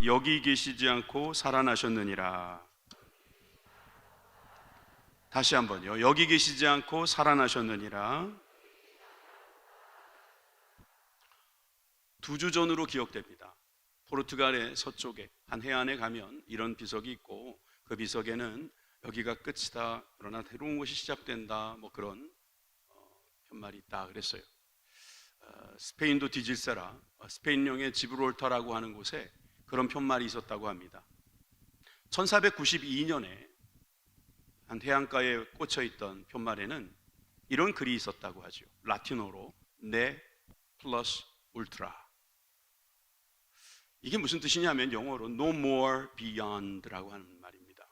여기 계시지 않고 살아나셨느니라. 다시 한번요. 여기 계시지 않고 살아나셨느니라. 두 주 전으로 기억됩니다. 포르투갈의 서쪽에 한 해안에 가면 이런 비석이 있고, 그 비석에는 여기가 끝이다, 그러나 새로운 것이 시작된다, 뭐 그런 편말이 있다 그랬어요. 스페인도 뒤질세라, 스페인령의 지브롤타라고 하는 곳에 그런 편말이 있었다고 합니다. 1492년에 한 해안가에 꽂혀 있던 편말에는 이런 글이 있었다고 하죠. 라틴어로 네 플러스 울트라. 이게 무슨 뜻이냐면 영어로 no more beyond라고 하는 말입니다.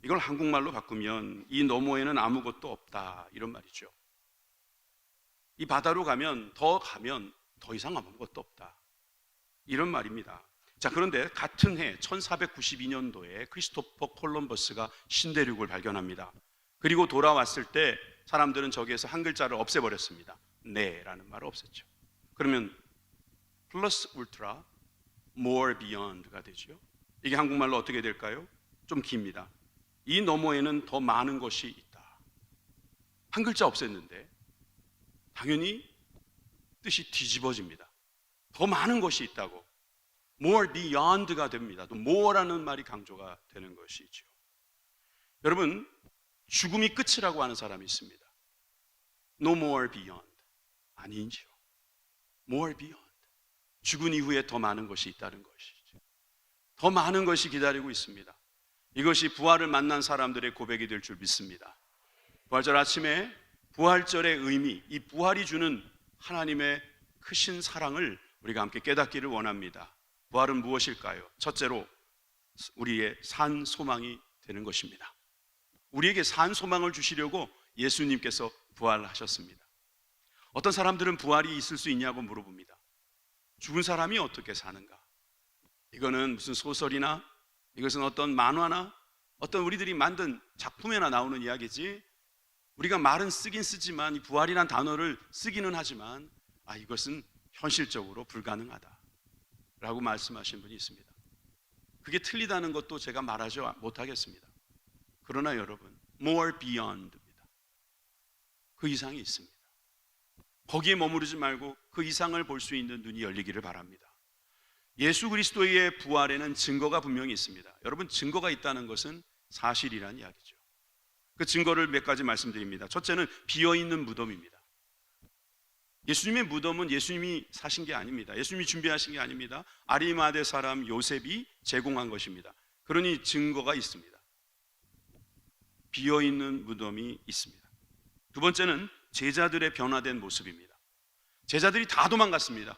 이걸 한국말로 바꾸면 이 너머에는 아무것도 없다, 이런 말이죠. 이 바다로 가면 더 이상 아무것도 없다, 이런 말입니다. 자, 그런데 같은 해 1492년도에 크리스토퍼 콜럼버스가 신대륙을 발견합니다. 그리고 돌아왔을 때 사람들은 저기에서 한 글자를 없애버렸습니다. 네라는 말을 없앴죠. 그러면 플러스 울트라 more beyond가 되죠. 이게 한국말로 어떻게 될까요? 좀 깁니다. 이 너머에는 더 많은 것이 있다. 한 글자 없앴는데 당연히 뜻이 뒤집어집니다. 더 많은 것이 있다고. more beyond가 됩니다. 또 more라는 말이 강조가 되는 것이죠. 여러분, 죽음이 끝이라고 하는 사람이 있습니다. no more beyond. 아니지요. more beyond. 죽은 이후에 더 많은 것이 있다는 것이죠. 더 많은 것이 기다리고 있습니다. 이것이 부활을 만난 사람들의 고백이 될 줄 믿습니다. 부활절 아침에 부활절의 의미, 이 부활이 주는 하나님의 크신 사랑을 우리가 함께 깨닫기를 원합니다. 부활은 무엇일까요? 첫째로 우리의 산 소망이 되는 것입니다. 우리에게 산 소망을 주시려고 예수님께서 부활하셨습니다. 어떤 사람들은 부활이 있을 수 있냐고 물어봅니다. 죽은 사람이 어떻게 사는가? 이거는 무슨 소설이나 이것은 어떤 만화나 어떤 우리들이 만든 작품에나 나오는 이야기지, 우리가 말은 쓰긴 쓰지만 이 부활이란 단어를 쓰기는 하지만 이것은 현실적으로 불가능하다 라고 말씀하신 분이 있습니다. 그게 틀리다는 것도 제가 말하지 못하겠습니다. 그러나 여러분, more beyond입니다. 그 이상이 있습니다. 거기에 머무르지 말고 그 이상을 볼 수 있는 눈이 열리기를 바랍니다. 예수 그리스도의 부활에는 증거가 분명히 있습니다. 여러분, 증거가 있다는 것은 사실이란 이야기죠. 그 증거를 몇 가지 말씀드립니다. 첫째는 비어있는 무덤입니다. 예수님의 무덤은 예수님이 사신 게 아닙니다. 예수님이 준비하신 게 아닙니다. 아리마대 사람 요셉이 제공한 것입니다. 그러니 증거가 있습니다. 비어있는 무덤이 있습니다. 두 번째는 제자들의 변화된 모습입니다. 제자들이 다 도망갔습니다.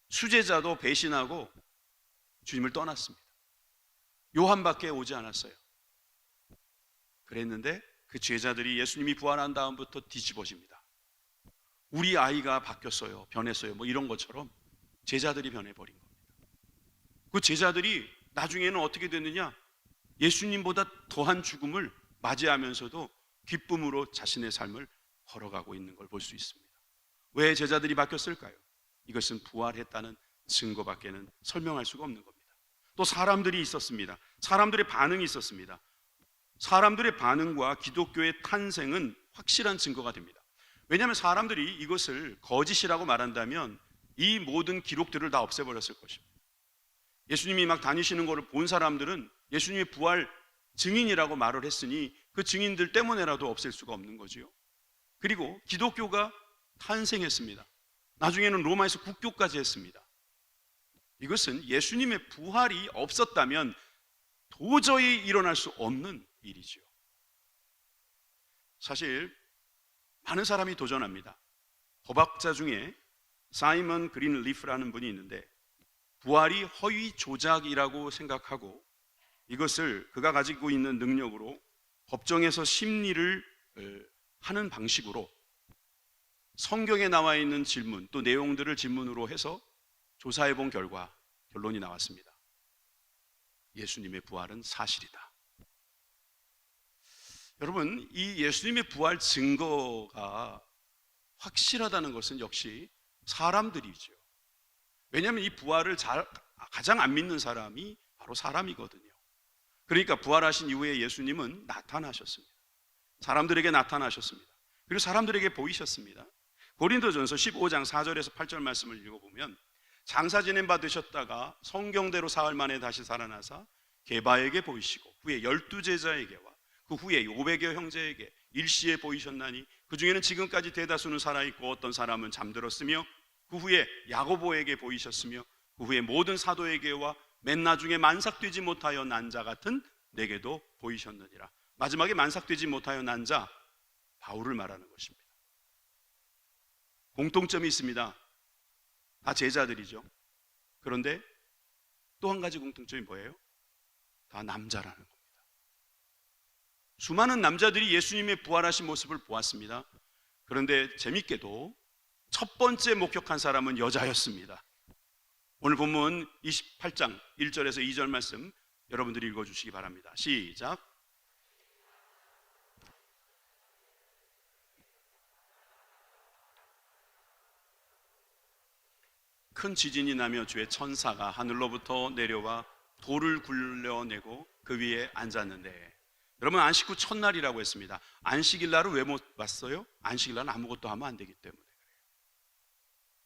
수제자도 배신하고 주님을 떠났습니다. 요한밖에 오지 않았어요. 그랬는데 그 제자들이 예수님이 부활한 다음부터 뒤집어집니다. 우리 아이가 바뀌었어요, 변했어요, 뭐 이런 것처럼 제자들이 변해버린 겁니다. 그 제자들이 나중에는 어떻게 됐느냐? 예수님보다 더한 죽음을 맞이하면서도 기쁨으로 자신의 삶을 걸어가고 있는 걸 볼 수 있습니다. 왜 제자들이 바뀌었을까요? 이것은 부활했다는 증거밖에는 설명할 수가 없는 겁니다. 또 사람들이 있었습니다. 사람들의 반응이 있었습니다. 사람들의 반응과 기독교의 탄생은 확실한 증거가 됩니다. 왜냐하면 사람들이 이것을 거짓이라고 말한다면 이 모든 기록들을 다 없애버렸을 것입니다. 예수님이 막 다니시는 것을 본 사람들은 예수님의 부활 증인이라고 말을 했으니 그 증인들 때문에라도 없앨 수가 없는 거지요. 그리고 기독교가 탄생했습니다. 나중에는 로마에서 국교까지 했습니다. 이것은 예수님의 부활이 없었다면 도저히 일어날 수 없는 일이지요. 사실 많은 사람이 도전합니다. 도박자 중에 사이먼 그린리프라는 분이 있는데 부활이 허위 조작이라고 생각하고 이것을 그가 가지고 있는 능력으로 법정에서 심리를 하는 방식으로 성경에 나와 있는 질문 또 내용들을 질문으로 해서 조사해 본 결과 결론이 나왔습니다. 예수님의 부활은 사실이다. 여러분, 이 예수님의 부활 증거가 확실하다는 것은 역시 사람들이죠. 왜냐하면 이 부활을 잘 가장 안 믿는 사람이 바로 사람이거든요. 그러니까 부활하신 이후에 예수님은 나타나셨습니다. 사람들에게 나타나셨습니다. 그리고 사람들에게 보이셨습니다. 고린도전서 15장 4절에서 8절 말씀을 읽어보면 장사 지낸 바 되셨다가 성경대로 사흘 만에 다시 살아나사 게바에게 보이시고 후에 12제자에게와 그 후에 500여 형제에게 일시에 보이셨나니 그 중에는 지금까지 대다수는 살아있고 어떤 사람은 잠들었으며 그 후에 야고보에게 보이셨으며 그 후에 모든 사도에게와 맨 나중에 만삭되지 못하여 난 자 같은 내게도 보이셨느니라. 마지막에 만삭되지 못하여 난 자, 바울을 말하는 것입니다. 공통점이 있습니다. 다 제자들이죠. 그런데 또 한 가지 공통점이 뭐예요? 다 남자라는 겁니다. 수많은 남자들이 예수님의 부활하신 모습을 보았습니다. 그런데 재밌게도 첫 번째 목격한 사람은 여자였습니다. 오늘 본문 28장 1절에서 2절 말씀 여러분들이 읽어주시기 바랍니다. 시작. 큰 지진이 나며 주의 천사가 하늘로부터 내려와 돌을 굴려내고 그 위에 앉았는데, 여러분 안식 후 첫날이라고 했습니다. 안식일 날은 왜 못 왔어요? 안식일 날은 아무것도 하면 안 되기 때문에 그래요.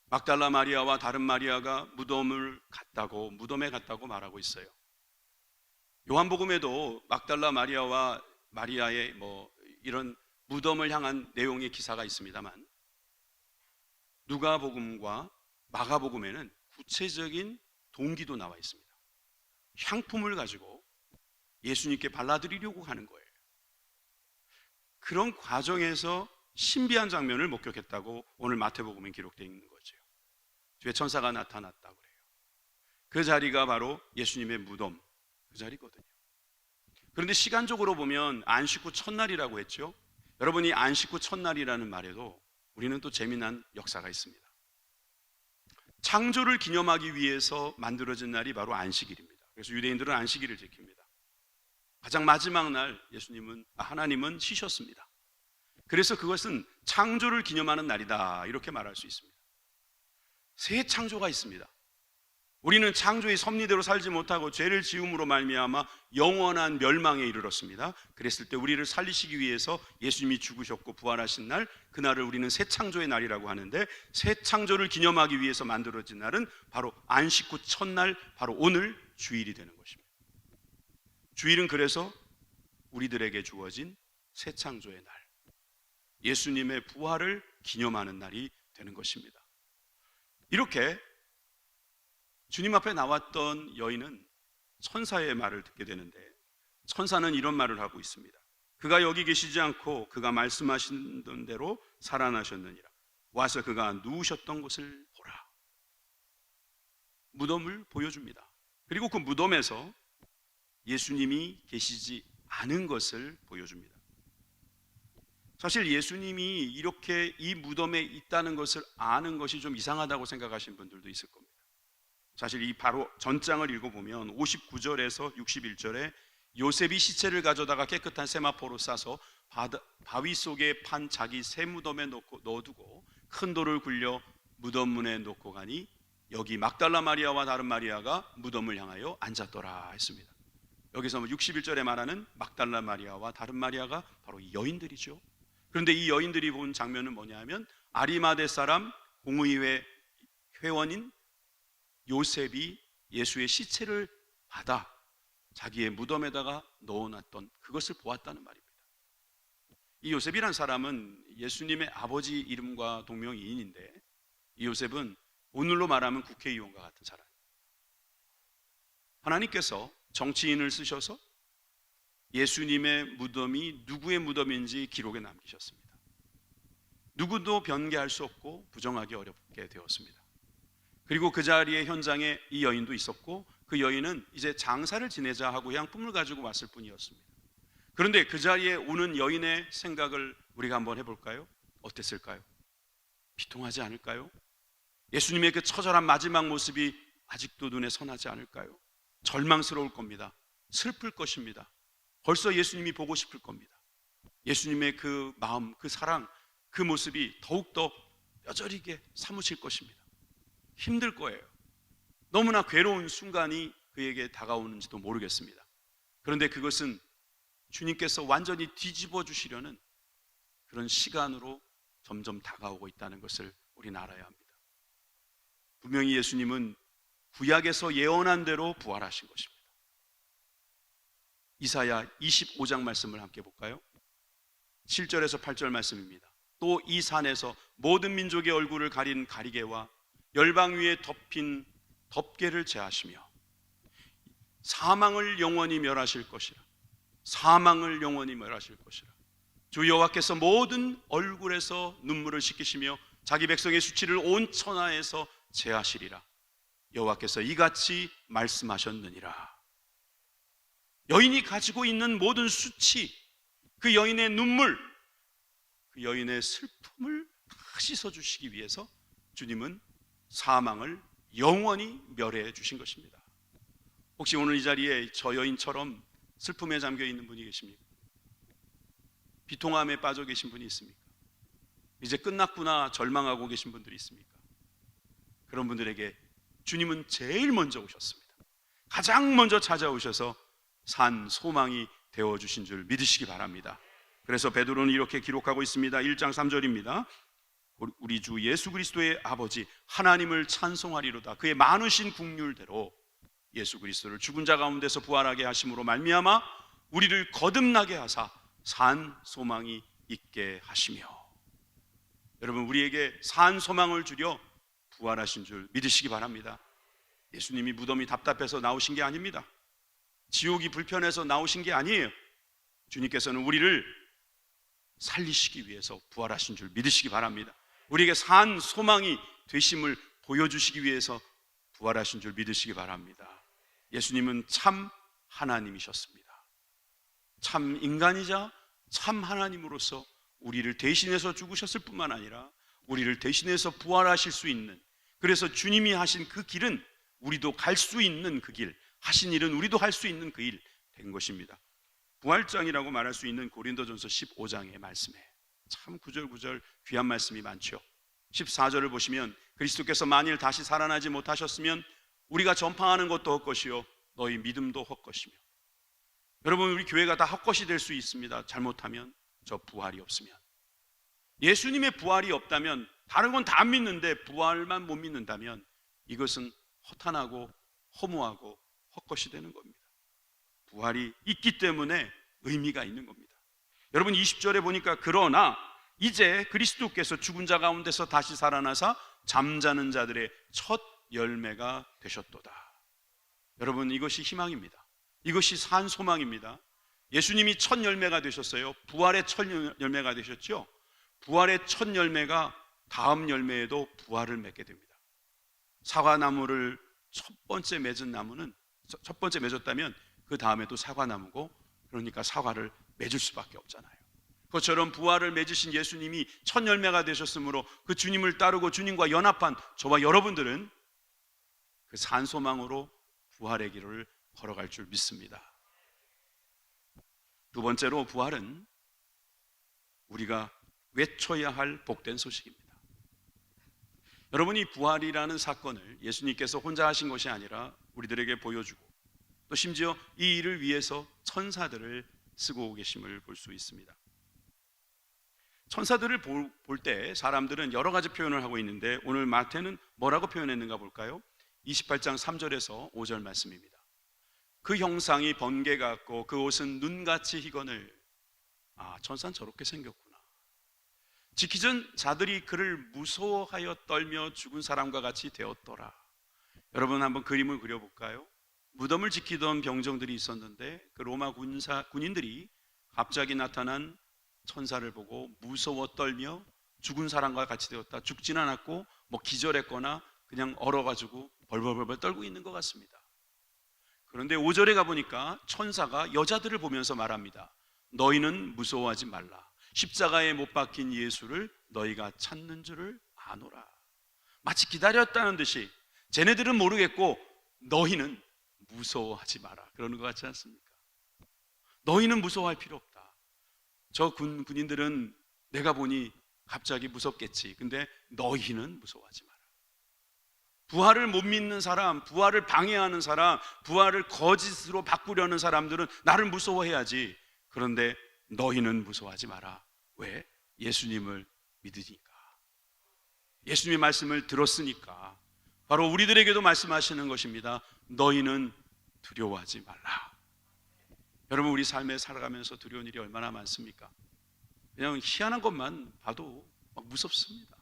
막달라 마리아와 다른 마리아가 무덤에 갔다고 말하고 있어요. 요한복음에도 막달라 마리아와 마리아의 이런 무덤을 향한 내용의 기사가 있습니다만, 누가복음과 마가복음에는 구체적인 동기도 나와 있습니다. 향품을 가지고 예수님께 발라드리려고 하는 거예요. 그런 과정에서 신비한 장면을 목격했다고 오늘 마태복음에 기록되어 있는 거죠. 주의 천사가 나타났다고 그래요. 그 자리가 바로 예수님의 무덤, 그 자리거든요. 그런데 시간적으로 보면 안식 후 첫날이라고 했죠. 여러분이 안식 후 첫날이라는 말에도 우리는 또 재미난 역사가 있습니다. 창조를 기념하기 위해서 만들어진 날이 바로 안식일입니다. 그래서 유대인들은 안식일을 지킵니다. 가장 마지막 날 하나님은 쉬셨습니다. 그래서 그것은 창조를 기념하는 날이다, 이렇게 말할 수 있습니다. 새 창조가 있습니다. 우리는 창조의 섭리대로 살지 못하고 죄를 지음으로 말미암아 영원한 멸망에 이르렀습니다. 그랬을 때 우리를 살리시기 위해서 예수님이 죽으셨고 부활하신 날, 그날을 우리는 새 창조의 날이라고 하는데, 새 창조를 기념하기 위해서 만들어진 날은 바로 안식 후 첫날, 바로 오늘 주일이 되는 것입니다. 주일은 그래서 우리들에게 주어진 새 창조의 날, 예수님의 부활을 기념하는 날이 되는 것입니다. 이렇게 주님 앞에 나왔던 여인은 천사의 말을 듣게 되는데, 천사는 이런 말을 하고 있습니다. 그가 여기 계시지 않고 그가 말씀하신 대로 살아나셨느니라. 와서 그가 누우셨던 곳을 보라. 무덤을 보여줍니다. 그리고 그 무덤에서 예수님이 계시지 않은 것을 보여줍니다. 사실 예수님이 이렇게 이 무덤에 있다는 것을 아는 것이 좀 이상하다고 생각하시는 분들도 있을 겁니다. 사실 이 바로 전장을 읽어보면 59절에서 61절에 요셉이 시체를 가져다가 깨끗한 세마포로 싸서 바위 속에 판 자기 새 무덤에 넣어두고 큰 돌을 굴려 무덤 문에 놓고 가니 여기 막달라 마리아와 다른 마리아가 무덤을 향하여 앉았더라 했습니다. 여기서 61절에 말하는 막달라 마리아와 다른 마리아가 바로 이 여인들이죠. 그런데 이 여인들이 본 장면은 뭐냐 하면, 아리마대 사람 공의회 회원인 요셉이 예수의 시체를 받아 자기의 무덤에다가 넣어놨던 그것을 보았다는 말입니다. 이 요셉이란 사람은 예수님의 아버지 이름과 동명이인인데, 이 요셉은 오늘로 말하면 국회의원과 같은 사람입니다. 하나님께서 정치인을 쓰셔서 예수님의 무덤이 누구의 무덤인지 기록에 남기셨습니다. 누구도 변개할 수 없고 부정하기 어렵게 되었습니다. 그리고 그 자리에 현장에 이 여인도 있었고, 그 여인은 이제 장사를 지내자 하고 향품을 가지고 왔을 뿐이었습니다. 그런데 그 자리에 오는 여인의 생각을 우리가 한번 해볼까요? 어땠을까요? 비통하지 않을까요? 예수님의 그 처절한 마지막 모습이 아직도 눈에 선하지 않을까요? 절망스러울 겁니다. 슬플 것입니다. 벌써 예수님이 보고 싶을 겁니다. 예수님의 그 마음, 그 사랑, 그 모습이 더욱더 뼈저리게 사무칠 것입니다. 힘들 거예요. 너무나 괴로운 순간이 그에게 다가오는지도 모르겠습니다. 그런데 그것은 주님께서 완전히 뒤집어 주시려는 그런 시간으로 점점 다가오고 있다는 것을 우리는 알아야 합니다. 분명히 예수님은 구약에서 예언한 대로 부활하신 것입니다. 이사야 25장 말씀을 함께 볼까요? 7절에서 8절 말씀입니다. 또 이 산에서 모든 민족의 얼굴을 가린 가리개와 열방 위에 덮인 덮개를 제하시며 사망을 영원히 멸하실 것이라. 사망을 영원히 멸하실 것이라. 주 여호와께서 모든 얼굴에서 눈물을 씻기시며 자기 백성의 수치를 온 천하에서 제하시리라. 여호와께서 이같이 말씀하셨느니라. 여인이 가지고 있는 모든 수치, 그 여인의 눈물, 그 여인의 슬픔을 다 씻어주시기 위해서 주님은 사망을 영원히 멸해 주신 것입니다. 혹시 오늘 이 자리에 저 여인처럼 슬픔에 잠겨 있는 분이 계십니까? 비통함에 빠져 계신 분이 있습니까? 이제 끝났구나 절망하고 계신 분들이 있습니까? 그런 분들에게 주님은 제일 먼저 오셨습니다. 가장 먼저 찾아오셔서 산 소망이 되어주신 줄 믿으시기 바랍니다. 그래서 베드로는 이렇게 기록하고 있습니다. 1장 3절입니다. 우리 주 예수 그리스도의 아버지 하나님을 찬송하리로다. 그의 많으신 긍휼대로 예수 그리스도를 죽은 자 가운데서 부활하게 하심으로 말미암아 우리를 거듭나게 하사 산 소망이 있게 하시며. 여러분, 우리에게 산 소망을 주려 부활하신 줄 믿으시기 바랍니다. 예수님이 무덤이 답답해서 나오신 게 아닙니다. 지옥이 불편해서 나오신 게 아니에요. 주님께서는 우리를 살리시기 위해서 부활하신 줄 믿으시기 바랍니다. 우리에게 산 소망이 되심을 보여주시기 위해서 부활하신 줄 믿으시기 바랍니다. 예수님은 참 하나님이셨습니다. 참 인간이자 참 하나님으로서 우리를 대신해서 죽으셨을 뿐만 아니라 우리를 대신해서 부활하실 수 있는, 그래서 주님이 하신 그 길은 우리도 갈 수 있는 그 길, 하신 일은 우리도 할 수 있는 그 일 된 것입니다. 부활장이라고 말할 수 있는 고린도전서 15장의 말씀에 참 구절구절 귀한 말씀이 많죠. 14절을 보시면 그리스도께서 만일 다시 살아나지 못하셨으면 우리가 전파하는 것도 헛것이요 너희 믿음도 헛것이며. 여러분, 우리 교회가 다 헛것이 될 수 있습니다. 잘못하면, 저 부활이 없으면. 예수님의 부활이 없다면 다른 건 다 믿는데 부활만 못 믿는다면 이것은 허탄하고 허무하고 헛것이 되는 겁니다. 부활이 있기 때문에 의미가 있는 겁니다. 여러분, 20절에 보니까 그러나 이제 그리스도께서 죽은 자 가운데서 다시 살아나사 잠자는 자들의 첫 열매가 되셨도다. 여러분, 이것이 희망입니다. 이것이 산 소망입니다. 예수님이 첫 열매가 되셨어요. 부활의 첫 열매가 되셨죠. 부활의 첫 열매가 다음 열매에도 부활을 맺게 됩니다. 사과나무를 첫 번째 맺었다면 그 다음에도 사과나무고, 그러니까 사과를 맺을 수밖에 없잖아요. 그것처럼 부활을 맺으신 예수님이 첫 열매가 되셨으므로 그 주님을 따르고 주님과 연합한 저와 여러분들은 그 산소망으로 부활의 길을 걸어갈 줄 믿습니다. 두 번째로, 부활은 우리가 외쳐야 할 복된 소식입니다. 여러분이 부활이라는 사건을 예수님께서 혼자 하신 것이 아니라 우리들에게 보여주고, 또 심지어 이 일을 위해서 천사들을 쓰고 계심을 볼 수 있습니다. 천사들을 볼 때 사람들은 여러 가지 표현을 하고 있는데 오늘 마태는 뭐라고 표현했는가 볼까요? 28장 3절에서 5절 말씀입니다. 그 형상이 번개 같고 그 옷은 눈같이 희거늘. 천사는 저렇게 생겼구나. 지키던 자들이 그를 무서워하여 떨며 죽은 사람과 같이 되었더라. 여러분, 한번 그림을 그려볼까요? 무덤을 지키던 병정들이 있었는데 그 로마 군인들이 갑자기 나타난 천사를 보고 무서워 떨며 죽은 사람과 같이 되었다. 죽진 않았고 기절했거나 그냥 얼어가지고 벌벌벌 떨고 있는 것 같습니다. 그런데 5절에 가보니까 천사가 여자들을 보면서 말합니다. 너희는 무서워하지 말라. 십자가에 못 박힌 예수를 너희가 찾는 줄을 아노라. 마치 기다렸다는 듯이 쟤네들은 모르겠고 너희는 무서워하지 마라, 그러는 것 같지 않습니까? 너희는 무서워할 필요 없다. 저 군인들은 내가 보니 갑자기 무섭겠지. 근데 너희는 무서워하지 마라. 부활을 못 믿는 사람, 부활을 방해하는 사람, 부활을 거짓으로 바꾸려는 사람들은 나를 무서워해야지. 그런데 너희는 무서워하지 마라. 왜? 예수님을 믿으니까. 예수님의 말씀을 들었으니까. 바로 우리들에게도 말씀하시는 것입니다. 너희는 두려워하지 말라. 여러분, 우리 삶에 살아가면서 두려운 일이 얼마나 많습니까? 그냥 희한한 것만 봐도 막 무섭습니다.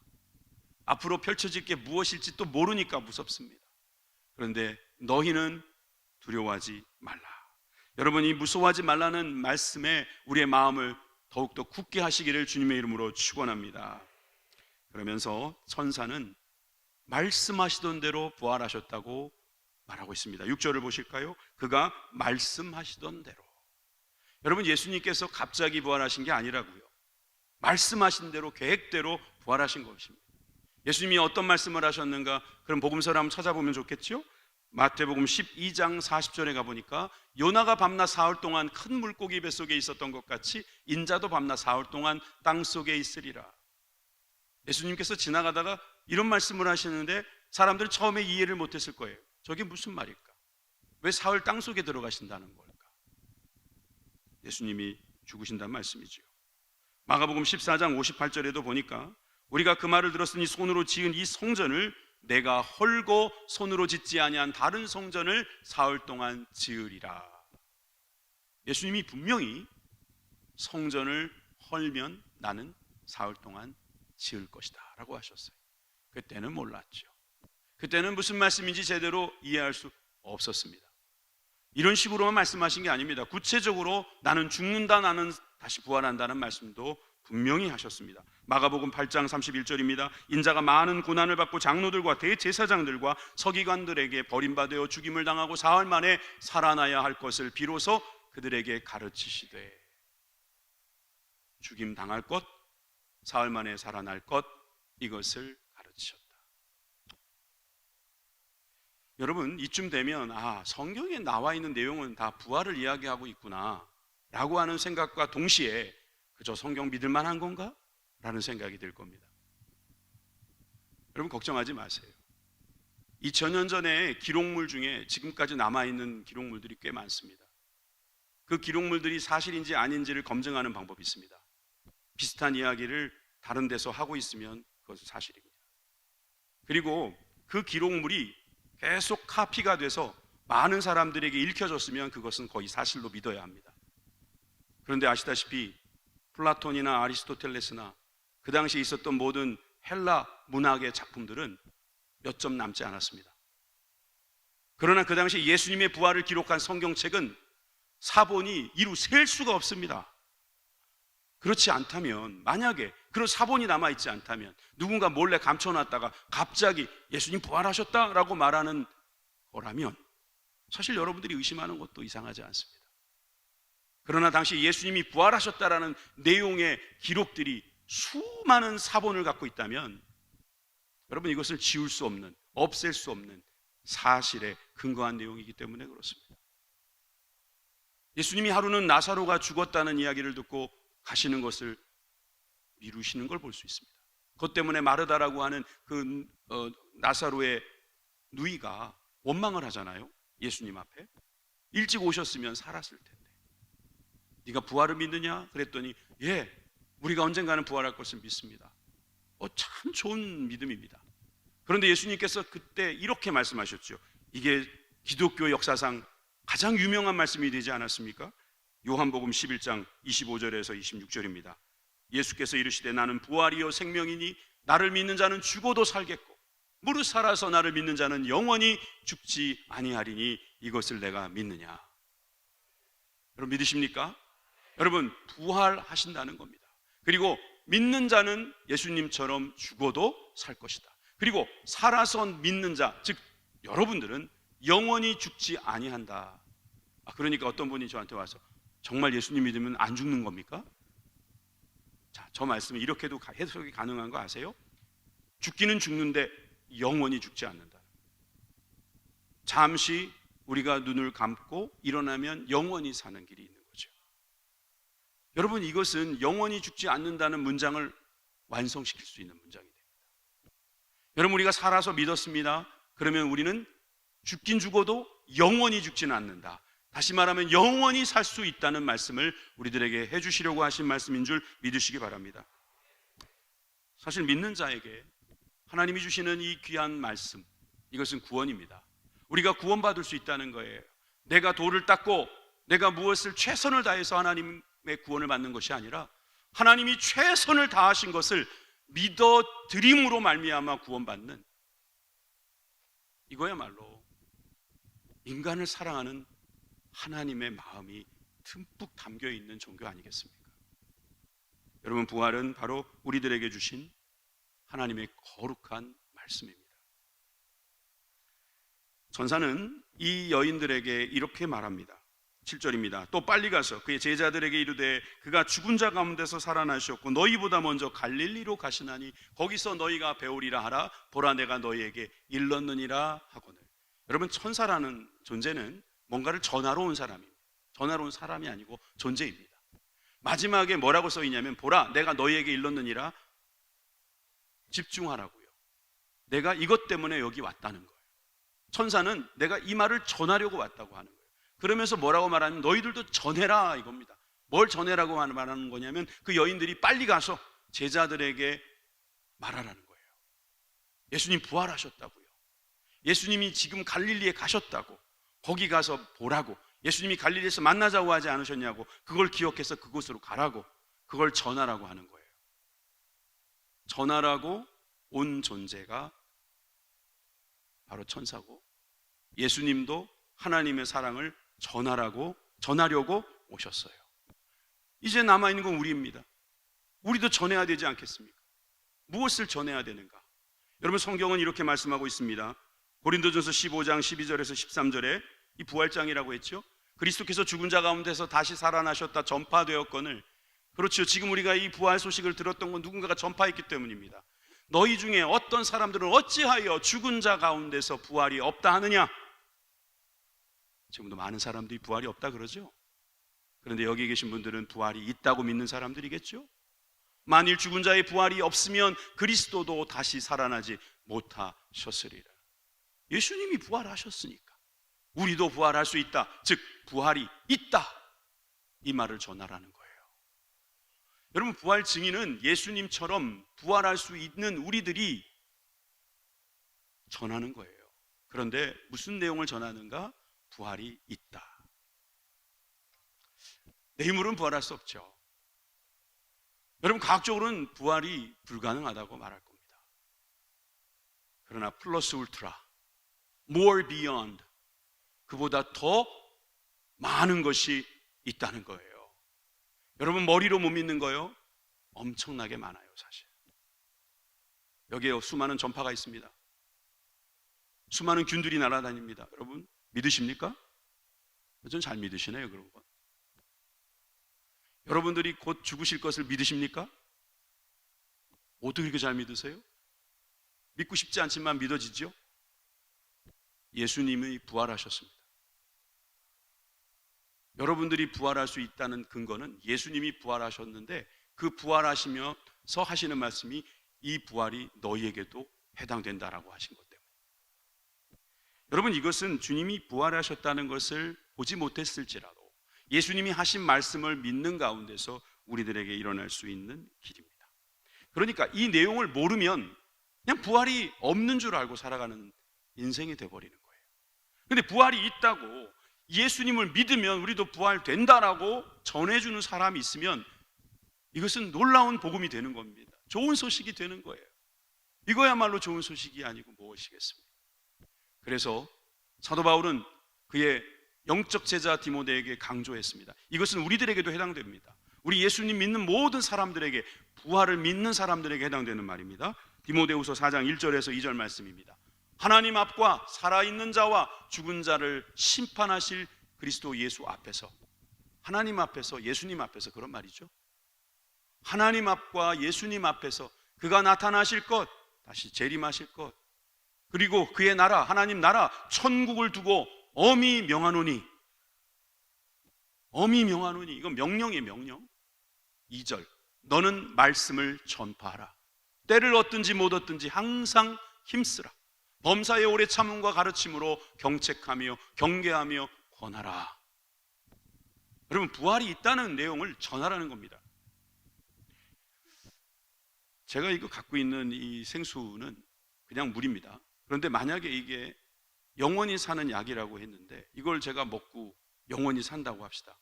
앞으로 펼쳐질 게 무엇일지 또 모르니까 무섭습니다. 그런데 너희는 두려워하지 말라. 여러분, 이 무서워하지 말라는 말씀에 우리의 마음을 더욱더 굳게 하시기를 주님의 이름으로 축원합니다. 그러면서 천사는 말씀하시던 대로 부활하셨다고 말하고 있습니다. 6절을 보실까요? 그가 말씀하시던 대로. 여러분, 예수님께서 갑자기 부활하신 게 아니라고요. 말씀하신 대로, 계획대로 부활하신 것입니다. 예수님이 어떤 말씀을 하셨는가? 그럼 복음서를 한번 찾아보면 좋겠죠? 마태복음 12장 40절에 가보니까 요나가 밤낮 사흘 동안 큰 물고기 뱃속에 있었던 것 같이 인자도 밤낮 사흘 동안 땅속에 있으리라. 예수님께서 지나가다가 이런 말씀을 하시는데 사람들은 처음에 이해를 못했을 거예요. 저게 무슨 말일까? 왜 사흘 땅속에 들어가신다는 걸까? 예수님이 죽으신다는 말씀이죠. 마가복음 14장 58절에도 보니까 우리가 그 말을 들었으니 손으로 지은 이 성전을 내가 헐고 손으로 짓지 아니한 다른 성전을 사흘 동안 지으리라. 예수님이 분명히 성전을 헐면 나는 사흘 동안 지을 것이다 라고 하셨어요. 그때는 몰랐죠. 그때는 무슨 말씀인지 제대로 이해할 수 없었습니다. 이런 식으로만 말씀하신 게 아닙니다. 구체적으로 나는 죽는다, 나는 다시 부활한다는 말씀도 분명히 하셨습니다. 마가복음 8장 31절입니다. 인자가 많은 고난을 받고 장로들과 대제사장들과 서기관들에게 버림받아 죽임을 당하고 사흘 만에 살아나야 할 것을 비로소 그들에게 가르치시되, 죽임 당할 것, 사흘 만에 살아날 것, 이것을 가르치셨다. 여러분, 이쯤 되면 성경에 나와 있는 내용은 다 부활을 이야기하고 있구나 라고 하는 생각과 동시에 그저 성경 믿을 만한 건가? 라는 생각이 들 겁니다. 여러분, 걱정하지 마세요. 2000년 전에 기록물 중에 지금까지 남아있는 기록물들이 꽤 많습니다. 그 기록물들이 사실인지 아닌지를 검증하는 방법이 있습니다. 비슷한 이야기를 다른 데서 하고 있으면 그것은 사실입니다. 그리고 그 기록물이 계속 카피가 돼서 많은 사람들에게 읽혀졌으면 그것은 거의 사실로 믿어야 합니다. 그런데 아시다시피 플라톤이나 아리스토텔레스나 그 당시에 있었던 모든 헬라 문학의 작품들은 몇 점 남지 않았습니다. 그러나 그 당시 예수님의 부활을 기록한 성경책은 사본이 이루 셀 수가 없습니다. 그렇지 않다면, 만약에 그런 사본이 남아있지 않다면 누군가 몰래 감춰놨다가 갑자기 예수님 부활하셨다라고 말하는 거라면 사실 여러분들이 의심하는 것도 이상하지 않습니다. 그러나 당시 예수님이 부활하셨다라는 내용의 기록들이 수많은 사본을 갖고 있다면 여러분, 이것을 지울 수 없는, 없앨 수 없는 사실에 근거한 내용이기 때문에 그렇습니다. 예수님이 하루는 나사로가 죽었다는 이야기를 듣고 가시는 것을 미루시는 걸 볼 수 있습니다. 그것 때문에 마르다라고 하는 그 나사로의 누이가 원망을 하잖아요. 예수님 앞에. 일찍 오셨으면 살았을 텐데. 네가 부활을 믿느냐? 그랬더니 예, 우리가 언젠가는 부활할 것을 믿습니다. 참 좋은 믿음입니다. 그런데 예수님께서 그때 이렇게 말씀하셨죠. 이게 기독교 역사상 가장 유명한 말씀이 되지 않았습니까? 요한복음 11장 25절에서 26절입니다. 예수께서 이르시되 나는 부활이요 생명이니 나를 믿는 자는 죽어도 살겠고 무릇 살아서 나를 믿는 자는 영원히 죽지 아니하리니 이것을 내가 믿느냐. 여러분, 믿으십니까? 여러분, 부활하신다는 겁니다. 그리고 믿는 자는 예수님처럼 죽어도 살 것이다. 그리고 살아서 믿는 자, 즉 여러분들은 영원히 죽지 아니한다. 그러니까 어떤 분이 저한테 와서 정말 예수님 믿으면 안 죽는 겁니까? 자, 저 말씀은 이렇게도 해석이 가능한 거 아세요? 죽기는 죽는데 영원히 죽지 않는다. 잠시 우리가 눈을 감고 일어나면 영원히 사는 길이 있는 거죠. 여러분, 이것은 영원히 죽지 않는다는 문장을 완성시킬 수 있는 문장이 됩니다. 여러분, 우리가 살아서 믿었습니다. 그러면 우리는 죽긴 죽어도 영원히 죽지는 않는다. 다시 말하면 영원히 살 수 있다는 말씀을 우리들에게 해주시려고 하신 말씀인 줄 믿으시기 바랍니다. 사실 믿는 자에게 하나님이 주시는 이 귀한 말씀, 이것은 구원입니다. 우리가 구원받을 수 있다는 거예요. 내가 돌을 닦고 내가 무엇을 최선을 다해서 하나님의 구원을 받는 것이 아니라 하나님이 최선을 다하신 것을 믿어드림으로 말미암아 구원받는, 이거야말로 인간을 사랑하는 하나님의 마음이 듬뿍 담겨있는 종교 아니겠습니까? 여러분, 부활은 바로 우리들에게 주신 하나님의 거룩한 말씀입니다. 전사는 이 여인들에게 이렇게 말합니다. 7절입니다. 또 빨리 가서 그의 제자들에게 이르되 그가 죽은 자 가운데서 살아나셨고 너희보다 먼저 갈릴리로 가시나니 거기서 너희가 배우리라 하라. 보라, 내가 너희에게 일렀느니라 하거늘. 여러분, 천사라는 존재는 뭔가를 전하러 온 사람입니다. 전하러 온 사람이 아니고 존재입니다. 마지막에 뭐라고 써 있냐면 보라, 내가 너희에게 일렀느니라. 집중하라고요. 내가 이것 때문에 여기 왔다는 거예요. 천사는 내가 이 말을 전하려고 왔다고 하는 거예요. 그러면서 뭐라고 말하면 너희들도 전해라 이겁니다. 뭘 전해라고 말하는 거냐면 그 여인들이 빨리 가서 제자들에게 말하라는 거예요. 예수님 부활하셨다고요. 예수님이 지금 갈릴리에 가셨다고, 거기 가서 보라고, 예수님이 갈릴리에서 만나자고 하지 않으셨냐고, 그걸 기억해서 그곳으로 가라고, 그걸 전하라고 하는 거예요. 전하라고 온 존재가 바로 천사고, 예수님도 하나님의 사랑을 전하려고 오셨어요. 이제 남아있는 건 우리입니다. 우리도 전해야 되지 않겠습니까? 무엇을 전해야 되는가? 여러분, 성경은 이렇게 말씀하고 있습니다. 고린도전서 15장 12절에서 13절에 이 부활장이라고 했죠. 그리스도께서 죽은 자 가운데서 다시 살아나셨다 전파되었거늘. 그렇죠. 지금 우리가 이 부활 소식을 들었던 건 누군가가 전파했기 때문입니다. 너희 중에 어떤 사람들은 어찌하여 죽은 자 가운데서 부활이 없다 하느냐? 지금도 많은 사람들이 부활이 없다 그러죠. 그런데 여기 계신 분들은 부활이 있다고 믿는 사람들이겠죠. 만일 죽은 자의 부활이 없으면 그리스도도 다시 살아나지 못하셨으리라. 예수님이 부활하셨으니까 우리도 부활할 수 있다, 즉 부활이 있다, 이 말을 전하라는 거예요. 여러분, 부활 증인은 예수님처럼 부활할 수 있는 우리들이 전하는 거예요. 그런데 무슨 내용을 전하는가? 부활이 있다. 내 힘으로는 부활할 수 없죠. 여러분, 과학적으로는 부활이 불가능하다고 말할 겁니다. 그러나 플러스 울트라, more beyond, 그보다 더 많은 것이 있다는 거예요. 여러분, 머리로 못 믿는 거요? 엄청나게 많아요, 사실. 여기에 수많은 전파가 있습니다. 수많은 균들이 날아다닙니다. 여러분, 믿으십니까? 전 잘 믿으시네요, 그런 건. 여러분들이 곧 죽으실 것을 믿으십니까? 어떻게 그렇게 잘 믿으세요? 믿고 싶지 않지만 믿어지죠? 예수님이 부활하셨습니다. 여러분들이 부활할 수 있다는 근거는 예수님이 부활하셨는데 그 부활하시면서 하시는 말씀이 이 부활이 너희에게도 해당된다라고 하신 것 때문에. 여러분, 이것은 주님이 부활하셨다는 것을 보지 못했을지라도 예수님이 하신 말씀을 믿는 가운데서 우리들에게 일어날 수 있는 길입니다. 그러니까 이 내용을 모르면 그냥 부활이 없는 줄 알고 살아가는 인생이 돼버리는 거예요. 그런데 부활이 있다고, 예수님을 믿으면 우리도 부활된다라고 전해주는 사람이 있으면 이것은 놀라운 복음이 되는 겁니다. 좋은 소식이 되는 거예요. 이거야말로 좋은 소식이 아니고 무엇이겠습니까? 그래서 사도 바울은 그의 영적 제자 디모데에게 강조했습니다. 이것은 우리들에게도 해당됩니다. 우리 예수님 믿는 모든 사람들에게, 부활을 믿는 사람들에게 해당되는 말입니다. 디모데후서 4장 1절에서 2절 말씀입니다. 하나님 앞과 살아있는 자와 죽은 자를 심판하실 그리스도 예수 앞에서, 하나님 앞에서, 예수님 앞에서, 그런 말이죠. 하나님 앞과 예수님 앞에서 그가 나타나실 것, 다시 재림하실 것, 그리고 그의 나라, 하나님 나라, 천국을 두고 엄히 명하노니, 엄히 명하노니, 이건 명령이에요, 명령. 2절, 너는 말씀을 전파하라. 때를 얻든지 못 얻든지 항상 힘쓰라. 범사의 오래 참음과 가르침으로 경책하며 경계하며 권하라. 여러분, 부활이 있다는 내용을 전하라는 겁니다. 제가 이거 갖고 있는 이 생수는 그냥 물입니다. 그런데 만약에 이게 영원히 사는 약이라고 했는데 이걸 제가 먹고 영원히 산다고 합시다.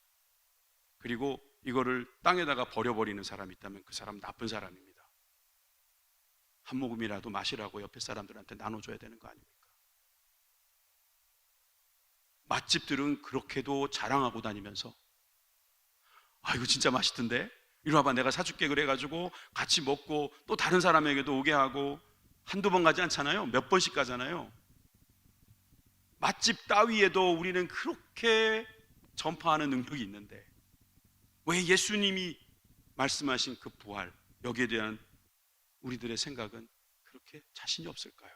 그리고 이거를 땅에다가 버려버리는 사람이 있다면 그 사람 나쁜 사람입니다. 한 모금이라도 마시라고 옆에 사람들한테 나눠줘야 되는 거 아닙니까? 맛집들은 그렇게도 자랑하고 다니면서 아, 이거 진짜 맛있던데? 이리 와봐, 내가 사줄게. 그래가지고 같이 먹고 또 다른 사람에게도 오게 하고 한두 번 가지 않잖아요. 몇 번씩 가잖아요. 맛집 따위에도 우리는 그렇게 전파하는 능력이 있는데 왜 예수님이 말씀하신 그 부활, 여기에 대한 우리들의 생각은 그렇게 자신이 없을까요?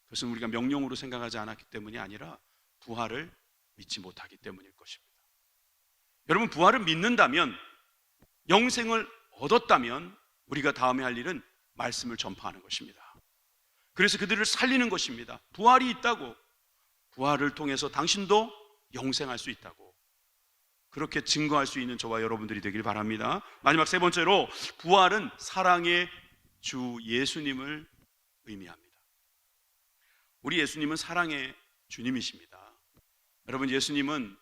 그것은 우리가 명령으로 생각하지 않았기 때문이 아니라 부활을 믿지 못하기 때문일 것입니다. 여러분, 부활을 믿는다면, 영생을 얻었다면 우리가 다음에 할 일은 말씀을 전파하는 것입니다. 그래서 그들을 살리는 것입니다. 부활이 있다고, 부활을 통해서 당신도 영생할 수 있다고 그렇게 증거할 수 있는 저와 여러분들이 되길 바랍니다. 마지막 세 번째로, 부활은 사랑의 주 예수님을 의미합니다. 우리 예수님은 사랑의 주님이십니다. 여러분, 예수님은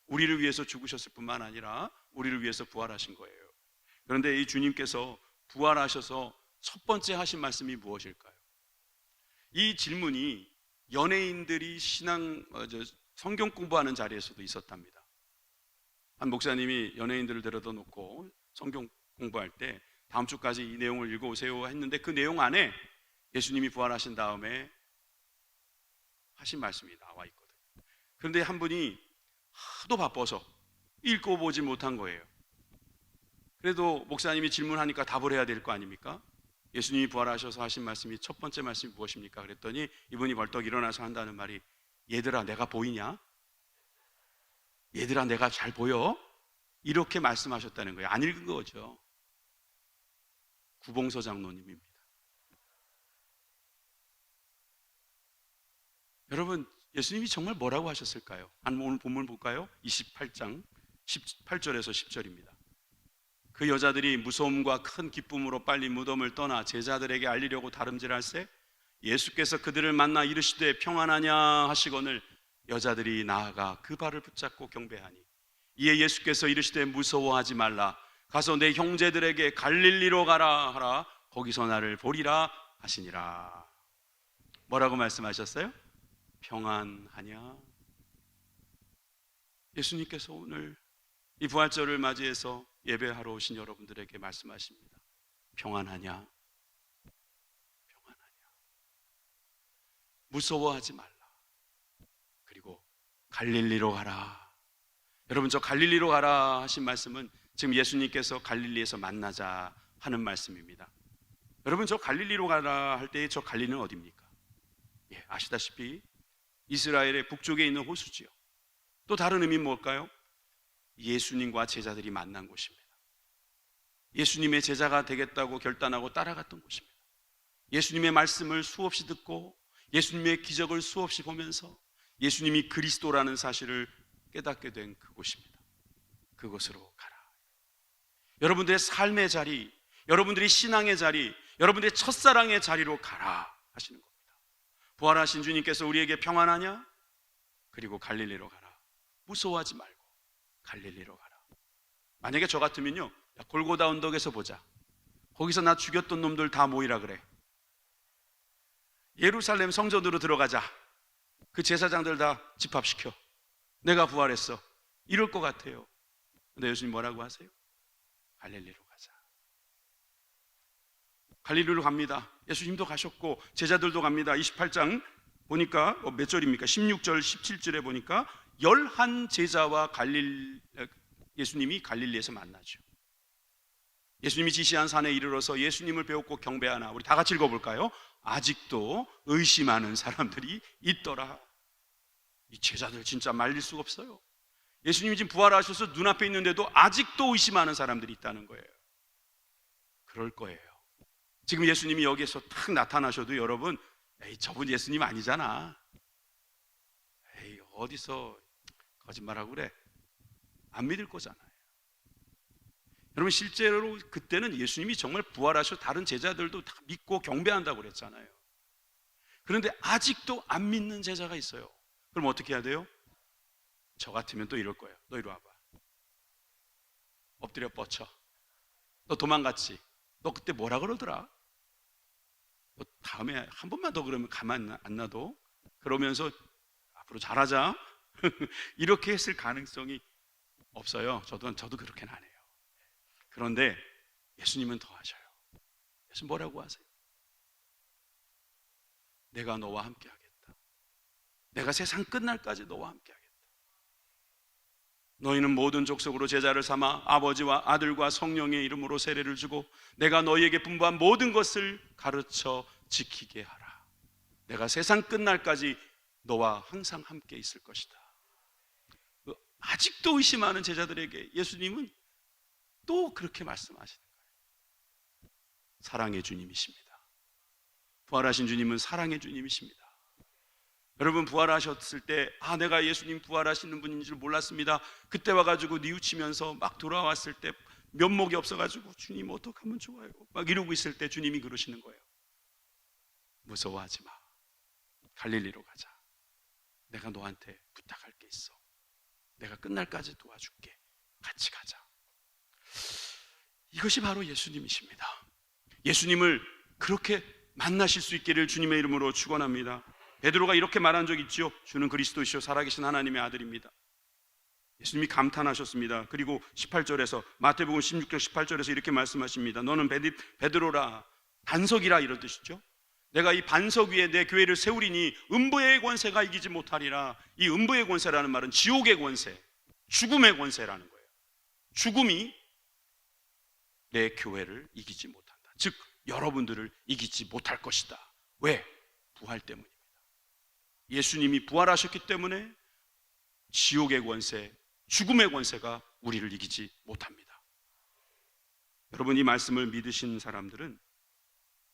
우리를 위해서 죽으셨을 뿐만 아니라 우리를 위해서 부활하신 거예요. 그런데 이 주님께서 부활하셔서 첫 번째 하신 말씀이 무엇일까요? 이 질문이 연예인들이 성경 공부하는 자리에서도 있었답니다. 한 목사님이 연예인들을 데려다 놓고 성경 공부할 때 다음 주까지 이 내용을 읽어오세요 했는데 그 내용 안에 예수님이 부활하신 다음에 하신 말씀이 나와 있거든요. 그런데 한 분이 하도 바빠서 읽어보지 못한 거예요. 그래도 목사님이 질문하니까 답을 해야 될 거 아닙니까? 예수님이 부활하셔서 하신 말씀이 첫 번째 말씀이 무엇입니까? 그랬더니 이분이 벌떡 일어나서 한다는 말이, 얘들아 내가 보이냐? 얘들아 내가 잘 보여? 이렇게 말씀하셨다는 거예요. 안 읽은 거죠. 구봉서 장로님입니다. 여러분, 예수님이 정말 뭐라고 하셨을까요? 오늘 본문 볼까요? 28장 18절에서 10절입니다. 그 여자들이 무서움과 큰 기쁨으로 빨리 무덤을 떠나 제자들에게 알리려고 다름질할세 예수께서 그들을 만나 이르시되 평안하냐 하시거늘 여자들이 나아가 그 발을 붙잡고 경배하니 이에 예수께서 이르시되 무서워하지 말라 가서 내 형제들에게 갈릴리로 가라 하라 거기서 나를 보리라 하시니라. 뭐라고 말씀하셨어요? 평안하냐? 예수님께서 오늘 이 부활절을 맞이해서 예배하러 오신 여러분들에게 말씀하십니다. 평안하냐? 평안하냐? 무서워하지 말라. 그리고 갈릴리로 가라. 여러분, 저 갈릴리로 가라 하신 말씀은 지금 예수님께서 갈릴리에서 만나자 하는 말씀입니다. 여러분, 저 갈릴리로 가라 할 때 저 갈릴리는 어디입니까? 예, 아시다시피 이스라엘의 북쪽에 있는 호수지요. 또 다른 의미는 뭘까요? 예수님과 제자들이 만난 곳입니다. 예수님의 제자가 되겠다고 결단하고 따라갔던 곳입니다. 예수님의 말씀을 수없이 듣고 예수님의 기적을 수없이 보면서 예수님이 그리스도라는 사실을 깨닫게 된 그곳입니다. 그곳으로 가라. 여러분들의 삶의 자리, 여러분들의 신앙의 자리, 여러분들의 첫사랑의 자리로 가라 하시는 겁니다. 부활하신 주님께서 우리에게 평안하냐? 그리고 갈릴리로 가라. 무서워하지 말고 갈릴리로 가라. 만약에 저 같으면요, 야, 골고다 언덕에서 보자. 거기서 나 죽였던 놈들 다 모이라 그래. 예루살렘 성전으로 들어가자. 그 제사장들 다 집합시켜. 내가 부활했어. 이럴 것 같아요. 근데 예수님 뭐라고 하세요? 갈릴리로 가자. 갈릴리로 갑니다. 예수님도 가셨고 제자들도 갑니다. 28장 보니까 몇 절입니까? 16절 17절에 보니까 11제자와 예수님이 갈릴리에서 만나죠. 예수님이 지시한 산에 이르러서 예수님을 배웠고 경배하나. 우리 다 같이 읽어볼까요? 아직도 의심하는 사람들이 있더라. 이 제자들 진짜 말릴 수가 없어요. 예수님이 지금 부활하셔서 눈앞에 있는데도 아직도 의심하는 사람들이 있다는 거예요. 그럴 거예요. 지금 예수님이 여기에서 탁 나타나셔도 여러분, 에이, 저분 예수님 아니잖아. 에이, 어디서 거짓말하고 그래. 안 믿을 거잖아요. 여러분, 실제로 그때는 예수님이 정말 부활하셔 다른 제자들도 다 믿고 경배한다고 그랬잖아요. 그런데 아직도 안 믿는 제자가 있어요. 그럼 어떻게 해야 돼요? 저 같으면 또 이럴 거예요. 너 이리 와봐. 엎드려 뻗쳐. 너 도망갔지? 너 그때 뭐라 그러더라? 너 다음에 한 번만 더 그러면 가만 안 놔둬? 그러면서 앞으로 잘하자. 이렇게 했을 가능성이 없어요. 저도 그렇게는 안 해요. 그런데 예수님은 더 하셔요. 예수님 뭐라고 하세요? 내가 너와 함께 하겠다. 내가 세상 끝날까지 너와 함께 하겠다. 너희는 모든 족속으로 제자를 삼아 아버지와 아들과 성령의 이름으로 세례를 주고 내가 너희에게 분부한 모든 것을 가르쳐 지키게 하라. 내가 세상 끝날까지 너와 항상 함께 있을 것이다. 아직도 의심하는 제자들에게 예수님은 또 그렇게 말씀하시는 거예요. 사랑의 주님이십니다. 부활하신 주님은 사랑의 주님이십니다. 여러분, 부활하셨을 때 내가 예수님 부활하시는 분인 줄 몰랐습니다. 그때 와가지고 뉘우치면서 막 돌아왔을 때 면목이 없어가지고 주님 어떡하면 좋아요 막 이러고 있을 때 주님이 그러시는 거예요. 무서워하지 마. 갈릴리로 가자. 내가 너한테 부탁할 게 있어. 내가 끝날까지 도와줄게. 같이 가자. 이것이 바로 예수님이십니다. 예수님을 그렇게 만나실 수 있기를 주님의 이름으로 축원합니다. 베드로가 이렇게 말한 적 있죠. 주는 그리스도시요 살아계신 하나님의 아들입니다. 예수님이 감탄하셨습니다. 그리고 18절에서 마태복음 16장 18절에서 이렇게 말씀하십니다. 너는 베드로라, 반석이라, 이런 뜻이죠. 내가 이 반석 위에 내 교회를 세우리니 음부의 권세가 이기지 못하리라. 이 음부의 권세라는 말은 지옥의 권세, 죽음의 권세라는 거예요. 죽음이 내 교회를 이기지 못한다. 즉 여러분들을 이기지 못할 것이다. 왜? 부활 때문입니다. 예수님이 부활하셨기 때문에 지옥의 권세, 죽음의 권세가 우리를 이기지 못합니다. 여러분, 이 말씀을 믿으신 사람들은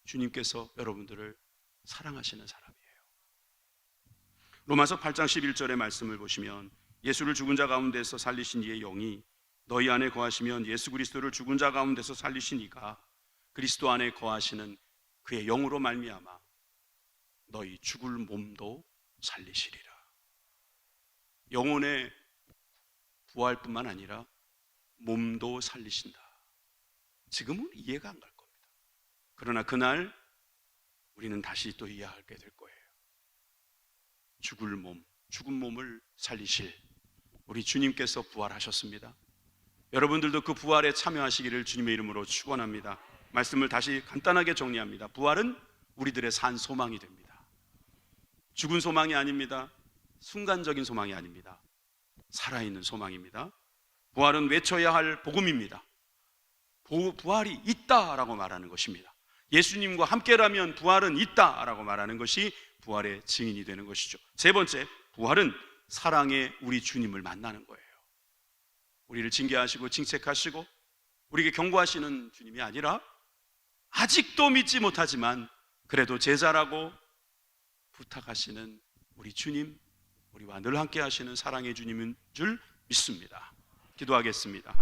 주님께서 여러분들을 사랑하시는 사람이에요. 로마서 8장 11절의 말씀을 보시면 예수를 죽은 자 가운데서 살리신 이의 영이 너희 안에 거하시면 예수 그리스도를 죽은 자 가운데서 살리신 이가 그리스도 안에 거하시는 그의 영으로 말미암아 너희 죽을 몸도 살리시리라. 영혼의 부활뿐만 아니라 몸도 살리신다. 지금은 이해가 안 갈 겁니다. 그러나 그날 우리는 다시 또 이해하게 될 거예요. 죽은 몸을 살리실 우리 주님께서 부활하셨습니다. 여러분들도 그 부활에 참여하시기를 주님의 이름으로 축원합니다. 말씀을 다시 간단하게 정리합니다. 부활은 우리들의 산 소망이 됩니다. 죽은 소망이 아닙니다. 순간적인 소망이 아닙니다. 살아있는 소망입니다. 부활은 외쳐야 할 복음입니다. 부활이 있다라고 말하는 것입니다. 예수님과 함께라면 부활은 있다라고 말하는 것이 부활의 증인이 되는 것이죠. 세 번째, 부활은 사랑의 우리 주님을 만나는 거예요. 우리를 징계하시고 징책하시고 우리에게 경고하시는 주님이 아니라 아직도 믿지 못하지만 그래도 제자라고 부탁하시는 우리 주님, 우리와 늘 함께 하시는 사랑의 주님인 줄 믿습니다. 기도하겠습니다.